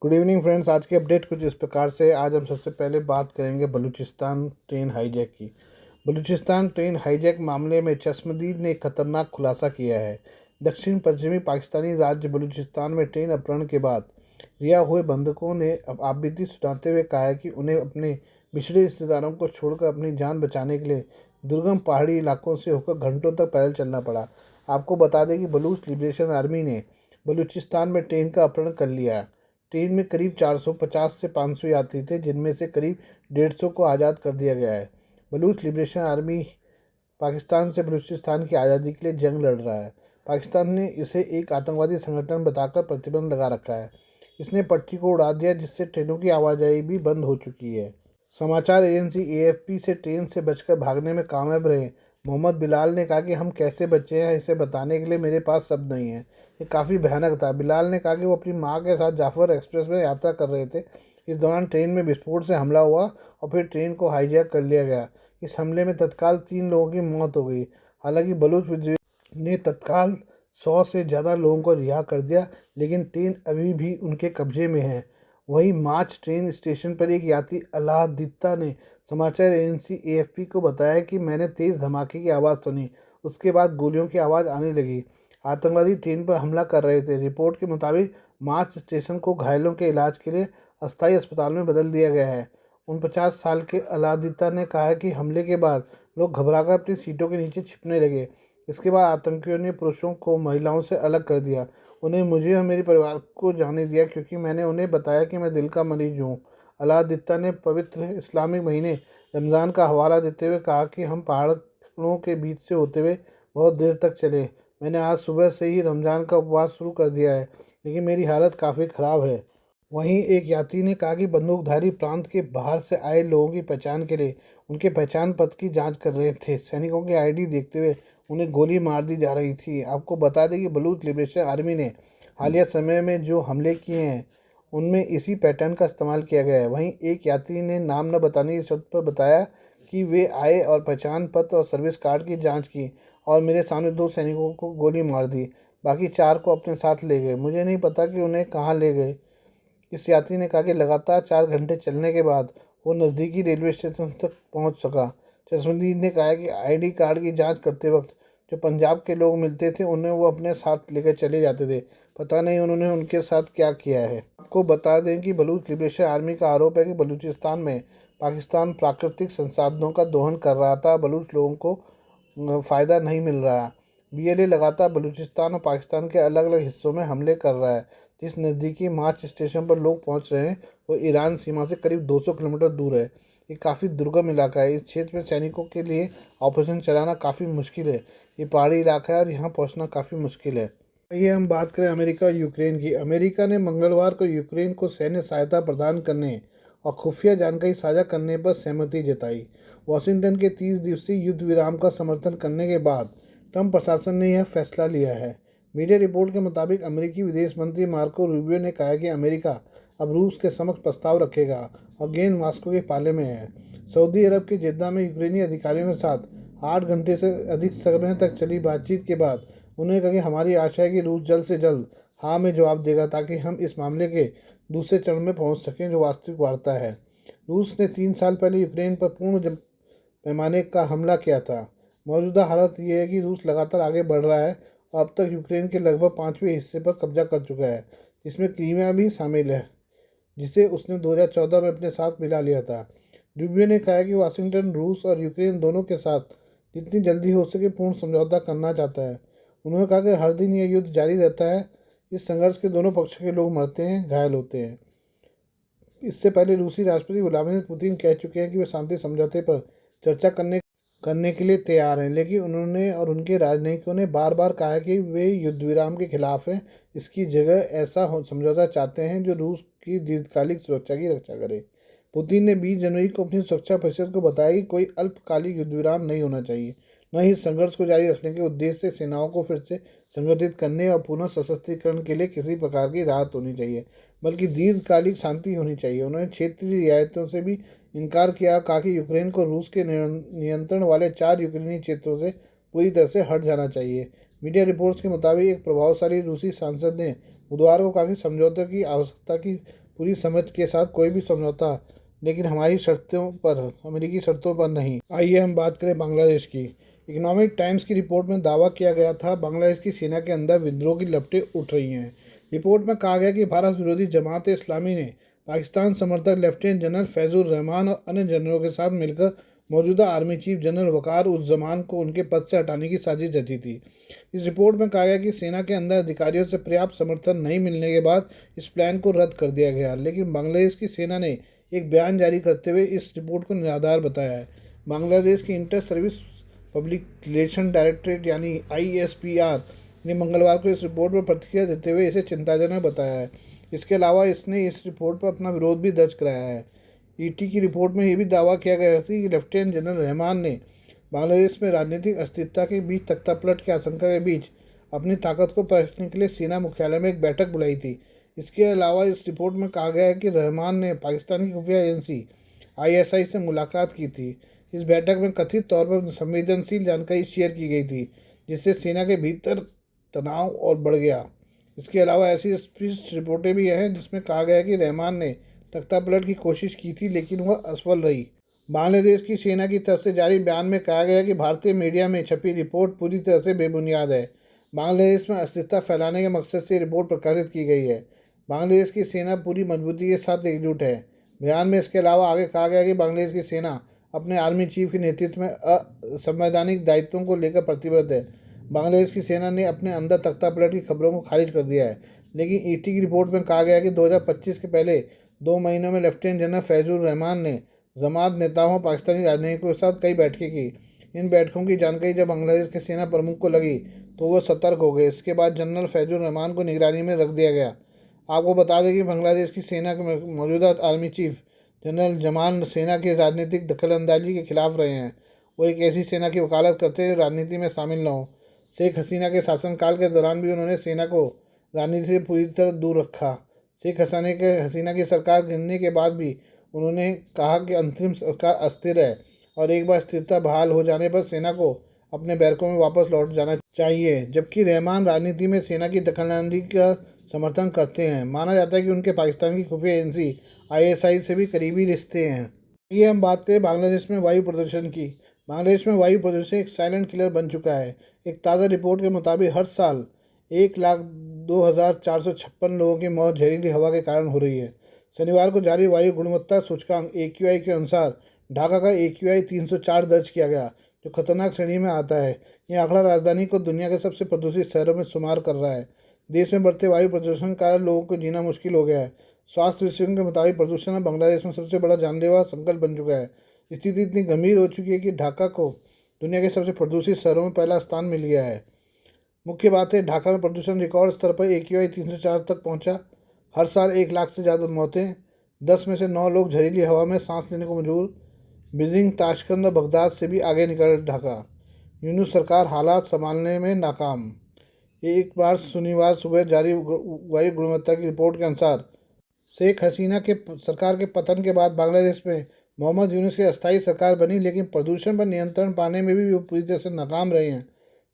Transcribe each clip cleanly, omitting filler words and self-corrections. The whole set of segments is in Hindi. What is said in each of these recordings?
Good evening friends. आज की अपडेट कुछ इस प्रकार से। आज हम सबसे पहले बात करेंगे बलूचिस्तान ट्रेन हाईजैक की। बलूचिस्तान ट्रेन हाईजैक मामले में चश्मदीद ने एक खतरनाक खुलासा किया है। दक्षिण पश्चिमी पाकिस्तानी राज्य बलूचिस्तान में ट्रेन अपहरण के बाद रिहा हुए बंधकों ने अब आपबीती सुनाते हुए कहा है कि उन्हें अपने बिछड़े रिश्तेदारों को छोड़कर अपनी जान बचाने के लिए दुर्गम पहाड़ी इलाकों से होकर घंटों तक पैदल चलना पड़ा। आपको बता दें कि बलूच लिबरेशन आर्मी ने बलूचिस्तान में ट्रेन का अपहरण कर लिया। ट्रेन में करीब 450 से 500 यात्री थे, जिनमें से करीब 150 को आज़ाद कर दिया गया है। बलूच लिबरेशन आर्मी पाकिस्तान से बलूचिस्तान की आज़ादी के लिए जंग लड़ रहा है। पाकिस्तान ने इसे एक आतंकवादी संगठन बताकर प्रतिबंध लगा रखा है। इसने पटरी को उड़ा दिया, जिससे ट्रेनों की आवाजाही भी बंद हो चुकी है। समाचार एजेंसी एएफपी से ट्रेन से बचकर भागने में कामयाब रहे मोहम्मद बिलाल ने कहा कि हम कैसे बचे हैं, इसे बताने के लिए मेरे पास शब्द नहीं है। ये काफ़ी भयानक था। बिलाल ने कहा कि वो अपनी मां के साथ जाफर एक्सप्रेस में यात्रा कर रहे थे। इस दौरान ट्रेन में विस्फोट से हमला हुआ और फिर ट्रेन को हाईजैक कर लिया गया। इस हमले में तत्काल 3 लोगों की मौत हो गई। हालांकि बलूच विद्रोहियों ने तत्काल 100 से ज़्यादा लोगों को रिहा कर दिया, लेकिन ट्रेन अभी भी उनके कब्जे में है। वहीं मार्च ट्रेन स्टेशन पर एक यात्री अलादित्ता ने समाचार एजेंसी एएफपी को बताया कि मैंने तेज़ धमाके की आवाज़ सुनी। उसके बाद गोलियों की आवाज़ आने लगी। आतंकवादी ट्रेन पर हमला कर रहे थे। रिपोर्ट के मुताबिक मार्च स्टेशन को घायलों के इलाज के लिए अस्थायी अस्पताल में बदल दिया गया है। 49 साल के अलादित्ता ने कहा कि हमले के बाद लोग घबराकर अपनी सीटों के नीचे छिपने लगे। इसके बाद आतंकियों ने पुरुषों को महिलाओं से अलग कर दिया। उन्हें मुझे और मेरे परिवार को जाने दिया, क्योंकि मैंने उन्हें बताया कि मैं दिल का मरीज हूँ। अलादित्ता ने पवित्र इस्लामिक महीने रमज़ान का हवाला देते हुए कहा कि हम पहाड़ों के बीच से होते हुए बहुत देर तक चले। मैंने आज सुबह से ही रमज़ान का उपवास शुरू कर दिया है, लेकिन मेरी हालत काफ़ी ख़राब है। वहीं एक यात्री ने कहा कि बंदूकधारी प्रांत के बाहर से आए लोगों की पहचान के लिए उनके पहचान पत्र की जांच कर रहे थे। सैनिकों की आईडी देखते हुए उन्हें गोली मार दी जा रही थी। आपको बता दें कि बलूच लिबरेशन आर्मी ने हालिया समय में जो हमले किए हैं, उनमें इसी पैटर्न का इस्तेमाल किया गया है। वहीं एक यात्री ने नाम न बताने की शर्त पर बताया कि वे आए और पहचान पत्र और सर्विस कार्ड की जाँच की और मेरे सामने 2 सैनिकों को गोली मार दी। बाकी 4 को अपने साथ ले गए। मुझे नहीं पता कि उन्हें कहाँ ले गए। इस यात्री ने कहा कि लगातार 4 घंटे चलने के बाद वो नज़दीकी रेलवे स्टेशन तक पहुंच सका। चश्मदीद ने कहा कि आईडी कार्ड की जांच करते वक्त जो पंजाब के लोग मिलते थे, उन्हें वो अपने साथ लेकर चले जाते थे। पता नहीं उन्होंने उनके साथ क्या किया है। आपको बता दें कि बलूच लिबरेशन आर्मी का आरोप है कि बलूचिस्तान में पाकिस्तान प्राकृतिक संसाधनों का दोहन कर रहा था। बलूच लोगों को फ़ायदा नहीं मिल रहा। बीएलए लगातार बलूचिस्तान और पाकिस्तान के अलग अलग हिस्सों में हमले कर रहा है। जिस नज़दीकी मार्च स्टेशन पर लोग पहुंच रहे हैं, वो ईरान सीमा से करीब 200 किलोमीटर दूर है। ये काफ़ी दुर्गम इलाका है। इस क्षेत्र में सैनिकों के लिए ऑपरेशन चलाना काफ़ी मुश्किल है। ये पहाड़ी इलाका है और यहाँ पहुँचना काफ़ी मुश्किल है। आइए हम बात करें अमेरिका और यूक्रेन की। अमेरिका ने मंगलवार को यूक्रेन को सैन्य सहायता प्रदान करने और खुफिया जानकारी साझा करने पर सहमति जताई। वाशिंगटन के 30 दिवसीय युद्ध विराम का समर्थन करने के बाद ट्रंप प्रशासन ने यह फैसला लिया है। मीडिया रिपोर्ट के मुताबिक अमेरिकी विदेश मंत्री मार्को रूबियो ने कहा कि अमेरिका अब रूस के समक्ष प्रस्ताव रखेगा और गेंद मास्को के पाले में है। सऊदी अरब के जेद्दा में यूक्रेनी अधिकारियों के साथ 8 घंटे से अधिक समय तक चली बातचीत के बाद उन्होंने कहा कि हमारी आशा है कि रूस जल्द से जल्द हाँ में जवाब देगा, ताकि हम इस मामले के दूसरे चरण में पहुंच सकें, जो वास्तविक वार्ता है। रूस ने 3 साल पहले यूक्रेन पर पूर्ण पैमाने का हमला किया था। मौजूदा हालत ये है कि रूस लगातार आगे बढ़ रहा है और अब तक यूक्रेन के लगभग 5वें हिस्से पर कब्जा कर चुका है, जिसमें क्रीमिया भी शामिल है, जिसे उसने 2014 में अपने साथ मिला लिया था। रूबियो ने कहा कि वाशिंगटन रूस और यूक्रेन दोनों के साथ जितनी जल्दी हो सके पूर्ण समझौता करना चाहता है। उन्होंने कहा कि हर दिन यह युद्ध जारी रहता है। इस संघर्ष के दोनों पक्षों के लोग मरते हैं, घायल होते हैं। इससे पहले रूसी राष्ट्रपति व्लादिमीर पुतिन कह चुके हैं कि वे शांति समझौते पर चर्चा करने के लिए तैयार हैं, लेकिन उन्होंने और उनके राजनयिकों ने बार बार कहा कि वे युद्ध विराम के खिलाफ हैं। इसकी जगह ऐसा समझौता चाहते हैं जो रूस की दीर्घकालिक सुरक्षा की रक्षा करे। पुतिन ने 20 जनवरी को अपनी सुरक्षा परिषद को बताया कि कोई अल्पकालिक युद्ध विराम नहीं होना चाहिए, न ही संघर्ष को जारी रखने के उद्देश्य से सेनाओं को फिर से संगठित करने और पुनः सशस्त्रीकरण के लिए किसी प्रकार की राहत होनी चाहिए, बल्कि दीर्घकालिक शांति होनी चाहिए। उन्होंने क्षेत्रीय रियायतों से भी इनकार किया और कहा कि यूक्रेन को रूस के नियंत्रण वाले 4 यूक्रेनी क्षेत्रों से पूरी तरह से हट जाना चाहिए। मीडिया रिपोर्ट्स के मुताबिक एक प्रभावशाली रूसी सांसद ने बुधवार को कहा कि समझौते की आवश्यकता की पूरी समझ के साथ कोई भी समझौता, लेकिन हमारी शर्तों पर, अमेरिकी शर्तों पर नहीं। आइए हम बात करें बांग्लादेश की। इकोनॉमिक टाइम्स की रिपोर्ट में दावा किया गया था बांग्लादेश की सेना के अंदर विद्रोह की लपटें उठ रही हैं। रिपोर्ट में कहा गया कि भारत विरोधी जमात इस्लामी ने पाकिस्तान समर्थक लेफ्टिनेंट जनरल फैजुर रहमान और अन्य जनरलों के साथ मिलकर मौजूदा आर्मी चीफ जनरल वकार उज़्ज़मान को उनके पद से हटाने की साजिश रची थी। इस रिपोर्ट में कहा गया कि सेना के अंदर अधिकारियों से पर्याप्त समर्थन नहीं मिलने के बाद इस प्लान को रद्द कर दिया गया, लेकिन बांग्लादेश की सेना ने एक बयान जारी करते हुए इस रिपोर्ट को निराधार बताया है। बांग्लादेश की inter service public relation directorate यानी ISPR ने मंगलवार को इस रिपोर्ट पर प्रतिक्रिया देते हुए इसे चिंताजनक बताया है। इसके अलावा इसने इस रिपोर्ट पर अपना विरोध भी दर्ज कराया है। ET की रिपोर्ट में यह भी दावा किया गया था कि लेफ्टिनेंट जनरल रहमान ने बांग्लादेश में राजनीतिक अस्थिरता के बीच तख्तापलट की आशंका के बीच अपनी ताकत को परखने के लिए सेना मुख्यालय में एक बैठक बुलाई थी। इसके अलावा इस रिपोर्ट में कहा गया है कि रहमान ने पाकिस्तान की खुफिया एजेंसी ISI से मुलाकात की थी। इस बैठक में कथित तौर पर संवेदनशील जानकारी शेयर की गई थी, जिससे सेना के भीतर तनाव और बढ़ गया। इसके अलावा ऐसी स्पष्ट रिपोर्टें भी हैं जिसमें कहा गया है कि रहमान ने तख्तापलट की कोशिश की थी, लेकिन वह असफल रही। बांग्लादेश की सेना की तरफ से जारी बयान में कहा गया कि भारतीय मीडिया में छपी रिपोर्ट पूरी तरह से बेबुनियाद है। बांग्लादेश में अस्थिरता फैलाने के मकसद से रिपोर्ट प्रकाशित की गई है। बांग्लादेश की सेना पूरी मजबूती के साथ एकजुट है। बयान में इसके अलावा आगे कहा गया कि बांग्लादेश की सेना अपने आर्मी चीफ के नेतृत्व में असंवैधानिक दायित्वों को लेकर प्रतिबद्ध है। बांग्लादेश की सेना ने अपने अंदर तख्तापलट की खबरों को खारिज कर दिया है, लेकिन ET की रिपोर्ट में कहा गया कि 2025 के पहले 2 महीनों में लेफ्टिनेंट जनरल फैजुर रहमान ने जमात नेताओं और पाकिस्तानी राजनयिकों के साथ कई बैठकें की। इन बैठकों की जानकारी जब बांग्लादेश के सेना प्रमुख को लगी तो वो सतर्क हो गए। इसके बाद जनरल फैजुर रहमान को निगरानी में रख दिया गया। आपको बता दें कि बांग्लादेश की सेना के मौजूदा आर्मी चीफ जनरल जमान सेना की राजनीतिक दखलंदाजी के खिलाफ रहे हैं। वो एक ऐसी सेना की वकालत करते हैं जो राजनीति में शामिल न हो। शेख हसीना के शासनकाल के दौरान भी उन्होंने सेना को राजनीति से पूरी तरह दूर रखा। शेख हसीना की सरकार गिरने के बाद भी उन्होंने कहा कि अंतरिम सरकार अस्थिर है और एक बार स्थिरता बहाल हो जाने पर सेना को अपने बैरकों में वापस लौट जाना चाहिए। जबकि रहमान राजनीति में सेना की दखलंदाजी का समर्थन करते हैं। माना जाता है कि उनके पाकिस्तान की खुफिया एजेंसी ISI से भी करीबी रिश्ते हैं। ये हम बात करें बांग्लादेश में वायु प्रदूषण की। बांग्लादेश में वायु प्रदूषण एक साइलेंट किलर बन चुका है। एक ताज़ा रिपोर्ट के मुताबिक हर साल 1,02,456 लोगों की मौत जहरीली हवा के कारण हो रही है। शनिवार को जारी वायु गुणवत्ता सूचकांक AQI के अनुसार ढाका का AQI 304 दर्ज किया गया, जो खतरनाक श्रेणी में आता है। यह आंकड़ा राजधानी को दुनिया के सबसे प्रदूषित शहरों में शुमार कर रहा है। देश में बढ़ते वायु प्रदूषण के कारण लोगों को जीना मुश्किल हो गया है। स्वास्थ्य विशेषज्ञों के मुताबिक प्रदूषण अब बांग्लादेश में सबसे बड़ा जानलेवा संकट बन चुका है। स्थिति इतनी गंभीर हो चुकी है कि ढाका को दुनिया के सबसे प्रदूषित शहरों में पहला स्थान मिल गया है। मुख्य बात है, ढाका में प्रदूषण रिकॉर्ड स्तर पर AQI 304 तक पहुंचा। हर साल 1 लाख से ज़्यादा मौतें, 10 में से 9 लोग जहरीली हवा में सांस लेने को मजबूर। बीजिंग, ताशकंद और बगदाद से भी आगे निकल ढाका। यूनुस सरकार हालात संभालने में नाकाम। एक बार शनिवार सुबह जारी वायु गुणवत्ता की रिपोर्ट के अनुसार शेख हसीना के सरकार के पतन के बाद बांग्लादेश में मोहम्मद यूनुस की अस्थायी सरकार बनी, लेकिन प्रदूषण पर नियंत्रण पाने में भी वो पूरी तरह से नाकाम रहे हैं।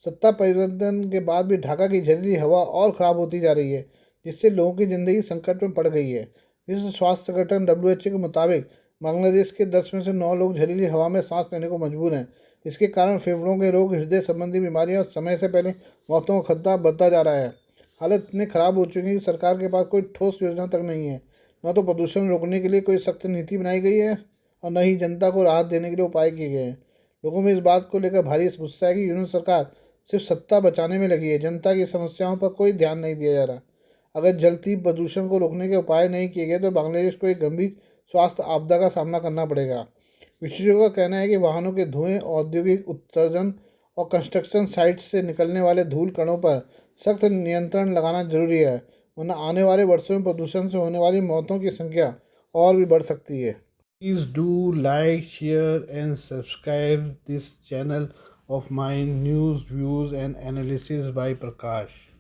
सत्ता परिवर्तन के बाद भी ढाका की जहरीली हवा और ख़राब होती जा रही है, जिससे लोगों की ज़िंदगी संकट में पड़ गई है। विश्व स्वास्थ्य संगठन WHO के मुताबिक बांग्लादेश के 10 में से 9 लोग जहरीली हवा में सांस लेने को मजबूर हैं। इसके कारण फेफड़ों के रोग, हृदय संबंधी बीमारियां और समय से पहले मौतों का खतरा बढ़ता जा रहा है। हालत इतनी खराब हो चुकी है कि सरकार के पास कोई ठोस योजना तक नहीं है। न तो प्रदूषण रोकने के लिए कोई सख्त नीति बनाई गई है और न ही जनता को राहत देने के लिए उपाय किए गए हैं। लोगों में इस बात को लेकर भारी गुस्सा है कि यूनुस सरकार सिर्फ सत्ता बचाने में लगी है, जनता की समस्याओं पर कोई ध्यान नहीं दिया जा रहा। अगर जल्दी प्रदूषण को रोकने के उपाय नहीं किए गए तो बांग्लादेश को एक गंभीर स्वास्थ्य आपदा का सामना करना पड़ेगा। विशेषज्ञों का कहना है कि वाहनों के धुएं, औद्योगिक उत्सर्जन और कंस्ट्रक्शन साइट्स से निकलने वाले धूल कणों पर सख्त नियंत्रण लगाना जरूरी है, वरना आने वाले वर्षों में प्रदूषण से होने वाली मौतों की संख्या और भी बढ़ सकती है। Please do like, share and subscribe this channel of my news, views and analysis by Prakash.